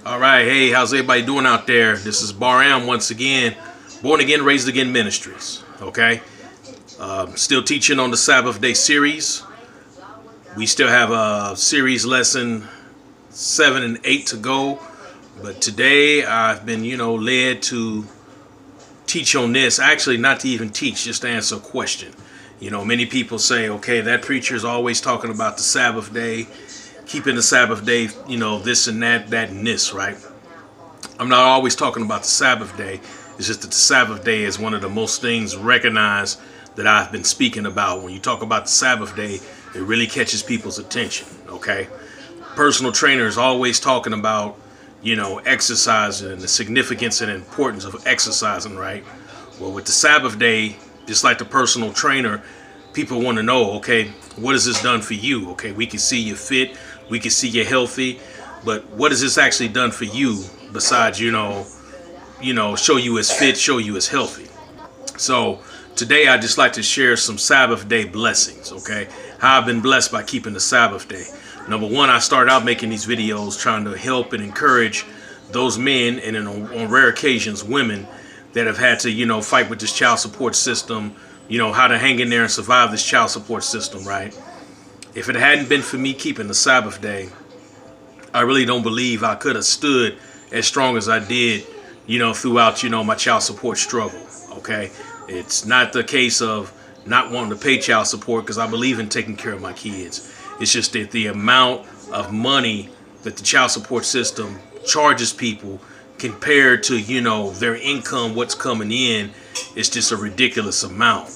All right, hey, how's everybody doing out there? This is Baram once again, Born Again, Raised Again Ministries. Okay, still teaching on the Sabbath Day series. We still have a series lesson 7 and 8 to go, but today I've been, led to teach on this. Actually, not to even teach, just to answer a question. Many people say, okay, that preacher is always talking about the Sabbath day, keeping the Sabbath day, this and that and this, right? I'm not always talking about the Sabbath day. It's just that the Sabbath day is one of the most things recognized that I've been speaking about. When you talk about the Sabbath day, it really catches people's attention, okay? Personal trainer is always talking about, exercising and the significance and importance of exercising, right? Well, with the Sabbath day, just like the personal trainer, people want to know, okay, what has this done for you? Okay, we can see you're fit, we can see you're healthy, but what has this actually done for you besides, show you as fit, show you as healthy? So today I'd just like to share some Sabbath day blessings, okay? How I've been blessed by keeping the Sabbath day. Number one, I started out making these videos trying to help and encourage those men, and on rare occasions women, that have had to, fight with this child support system, how to hang in there and survive this child support system, right? If it hadn't been for me keeping the Sabbath day, I really don't believe I could have stood as strong as I did, throughout, my child support struggle, okay? It's not the case of not wanting to pay child support, because I believe in taking care of my kids. It's just that the amount of money that the child support system charges people compared to, their income, what's coming in, it's just a ridiculous amount.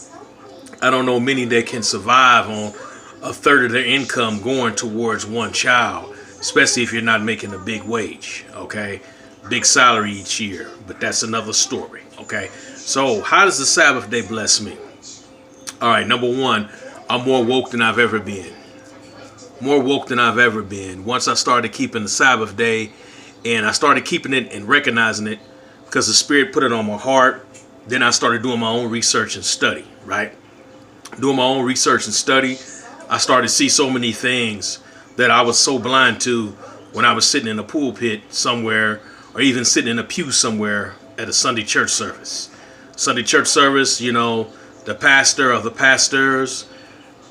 I don't know many that can survive on a third of their income going towards one child, especially if you're not making a big wage, okay? Big salary each year, but that's another story, okay? So how does the Sabbath day bless me? All right, number one, I'm more woke than I've ever been. More woke than I've ever been. Once I started keeping the Sabbath day, and I started keeping it and recognizing it because the Spirit put it on my heart, then I started doing my own research and study, right? Doing my own research and study, I started to see so many things that I was so blind to when I was sitting in a pulpit somewhere, or even sitting in a pew somewhere at a Sunday church service. Sunday church service, the pastor or the pastors,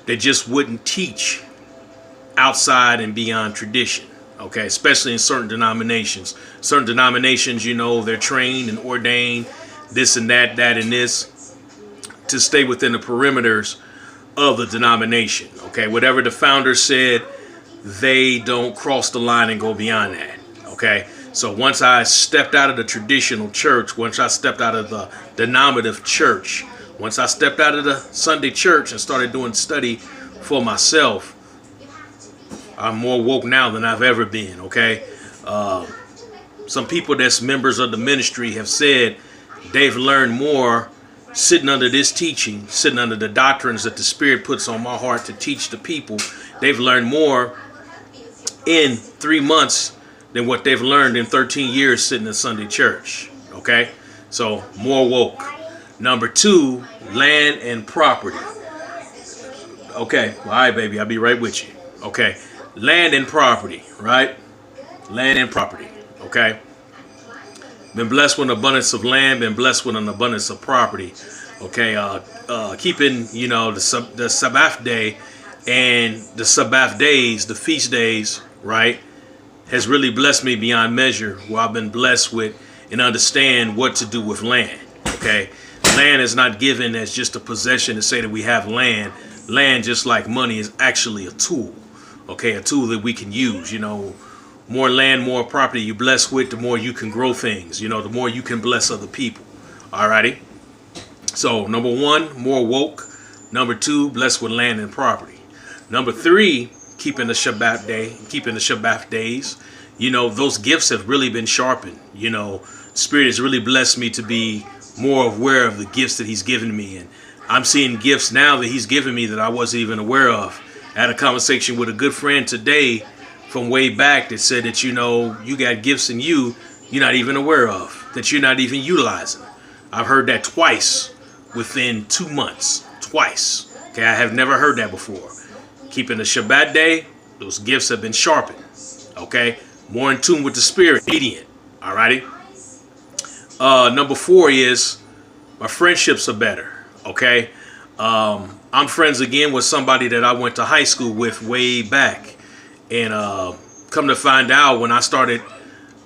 they just wouldn't teach outside and beyond tradition, okay? Especially in certain denominations. Certain denominations, they're trained and ordained, this and that and this, to stay within the perimeters of the denomination, okay? Whatever the founder said, they don't cross the line and go beyond that, okay? So once I stepped out of the traditional church, once I stepped out of the denominative church, once I stepped out of the Sunday church and started doing study for myself, I'm more woke now than I've ever been, okay? Some people that's members of the ministry have said they've learned more sitting under this teaching, sitting under the doctrines that the Spirit puts on my heart to teach the people. They've learned more in 3 months than what they've learned in 13 years sitting in Sunday church, okay? So, more woke. Number two, land and property. Okay, all right, baby, I'll be right with you. Okay, land and property, right? Land and property, okay? Been blessed with an abundance of land, been blessed with an abundance of property, okay? Keeping, the Sabbath day and the Sabbath days, the feast days, right, has really blessed me beyond measure, where I've been blessed with and understand what to do with land, okay? Land is not given as just a possession to say that we have land. Land, just like money, is actually a tool, okay? A tool that we can use, More land, more property you bless with, the more you can grow things, the more you can bless other people, alrighty? So, number one, more woke. Number two, blessed with land and property. Number three, keeping the Shabbat day, keeping the Shabbat days. Those gifts have really been sharpened. Spirit has really blessed me to be more aware of the gifts that He's given me. And I'm seeing gifts now that He's given me that I wasn't even aware of. I had a conversation with a good friend today from way back that said that, you got gifts in you're not even aware of, that you're not even utilizing. I've heard that twice within 2 months. Twice. Okay, I have never heard that before. Keeping the Shabbat day, those gifts have been sharpened. Okay, more in tune with the spirit, obedient. Alrighty. Number 4 is my friendships are better. Okay. I'm friends again with somebody that I went to high school with way back. And come to find out, when I started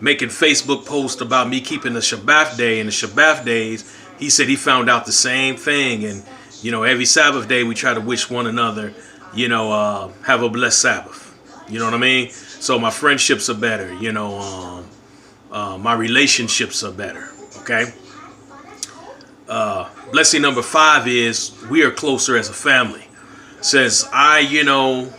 making Facebook posts about me keeping the Sabbath day and the Sabbath days, he said he found out the same thing. And, you know, every Sabbath day we try to wish one another, you know, have a blessed Sabbath. You know what I mean? So my friendships are better. You know, my relationships are better. Okay. Blessing number 5 is we are closer as a family. Says I, you know,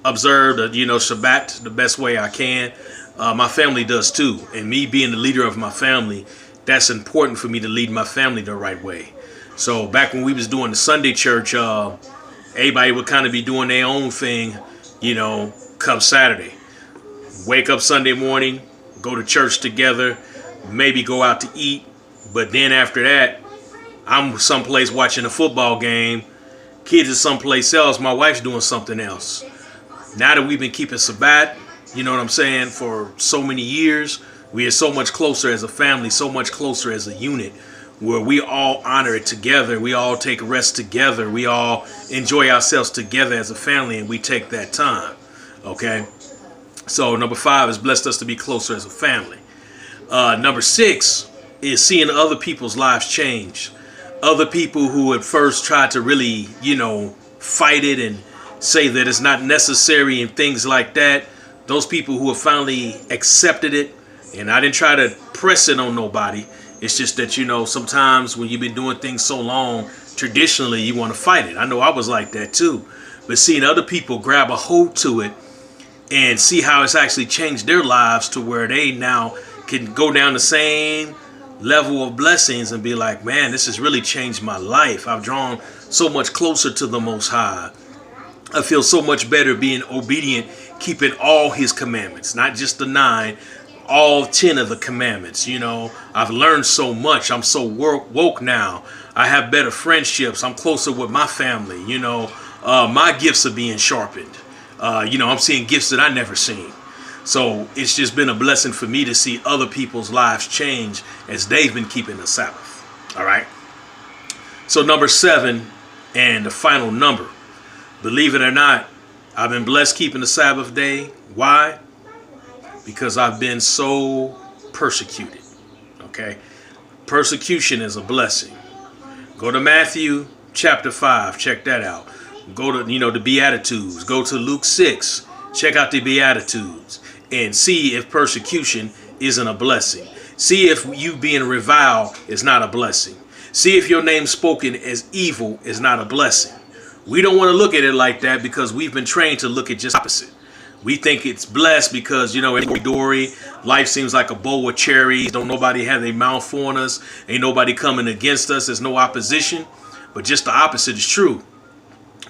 observe the, you know, Shabbat the best way I can. My family does too. And me being the leader of my family, that's important for me to lead my family the right way. So back when we was doing the Sunday church, everybody would kind of be doing their own thing, you know, come Saturday. Wake up Sunday morning, go to church together, maybe go out to eat. But then after that, I'm someplace watching a football game. Kids are someplace else. My wife's doing something else. Now that we've been keeping Sabbath, you know what I'm saying, for so many years, we are so much closer as a family, so much closer as a unit, where we all honor it together. We all take rest together. We all enjoy ourselves together as a family, and we take that time. Okay? So number 5 has blessed us to be closer as a family. Number 6 is seeing other people's lives change. Other people who at first tried to really, you know, fight it and say that it's not necessary and things like that. Those people who have finally accepted it, and I didn't try to press it on nobody. It's just that, you know, sometimes when you've been doing things so long, traditionally, you want to fight it. I know I was like that too. But seeing other people grab a hold to it and see how it's actually changed their lives to where they now can go down the same level of blessings and be like, man, this has really changed my life. I've drawn so much closer to the Most High. I feel so much better being obedient, keeping all his commandments, not just the 9, all 10 of the commandments. You know, I've learned so much. I'm so woke now. I have better friendships. I'm closer with my family. You know, my gifts are being sharpened. You know, I'm seeing gifts that I never seen. So it's just been a blessing for me to see other people's lives change as they've been keeping the Sabbath. All right. So number 7 and the final number. Believe it or not, I've been blessed keeping the Sabbath day. Why? Because I've been so persecuted. Okay. Persecution is a blessing. Go to Matthew chapter 5. Check that out. Go to, you know, the Beatitudes. Go to Luke 6. Check out the Beatitudes and see if persecution isn't a blessing. See if you being reviled is not a blessing. See if your name spoken as evil is not a blessing. We don't want to look at it like that because we've been trained to look at just opposite. We think it's blessed because, you know, it's dory. Life seems like a bowl of cherries. Don't nobody have their mouth on us. Ain't nobody coming against us. There's no opposition. But just the opposite is true.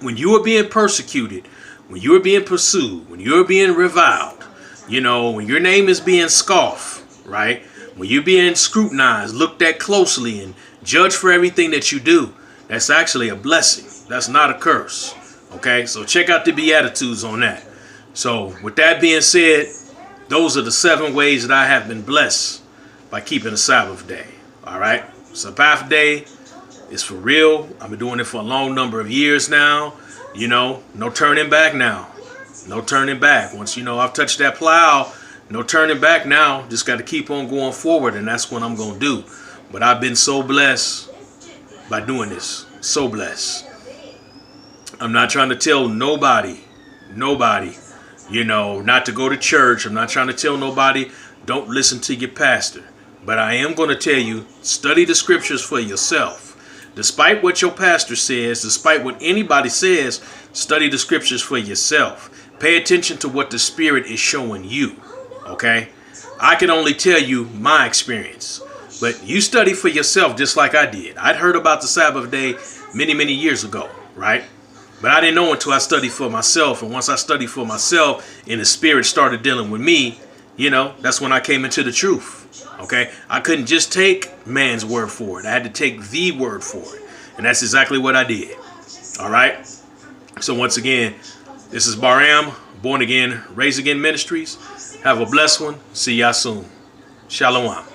When you are being persecuted, when you are being pursued, when you're being reviled, you know, when your name is being scoffed, right? When you're being scrutinized, looked at closely, and judged for everything that you do, that's actually a blessing. That's not a curse. Okay, so check out the Beatitudes on that. So with that being said, those are the 7 ways that I have been blessed by keeping the Sabbath day. All right, Sabbath day is for real. I've been doing it for a long number of years now. You know, no turning back now. No turning back. Once, you know, I've touched that plow, no turning back now. Just got to keep on going forward, and that's what I'm going to do. But I've been so blessed by doing this. So blessed. I'm not trying to tell nobody, you know, not to go to church. I'm not trying to tell nobody, don't listen to your pastor. But I am going to tell you, study the scriptures for yourself. Despite what your pastor says, despite what anybody says, study the scriptures for yourself. Pay attention to what the Spirit is showing you. Okay? I can only tell you my experience. But you study for yourself just like I did. I'd heard about the Sabbath day many years ago, right? But I didn't know until I studied for myself. And once I studied for myself and the Spirit started dealing with me, you know, that's when I came into the truth. Okay? I couldn't just take man's word for it. I had to take the word for it. And that's exactly what I did. All right? So once again, this is Baram, Born Again, Raised Again Ministries. Have a blessed one. See y'all soon. Shalom.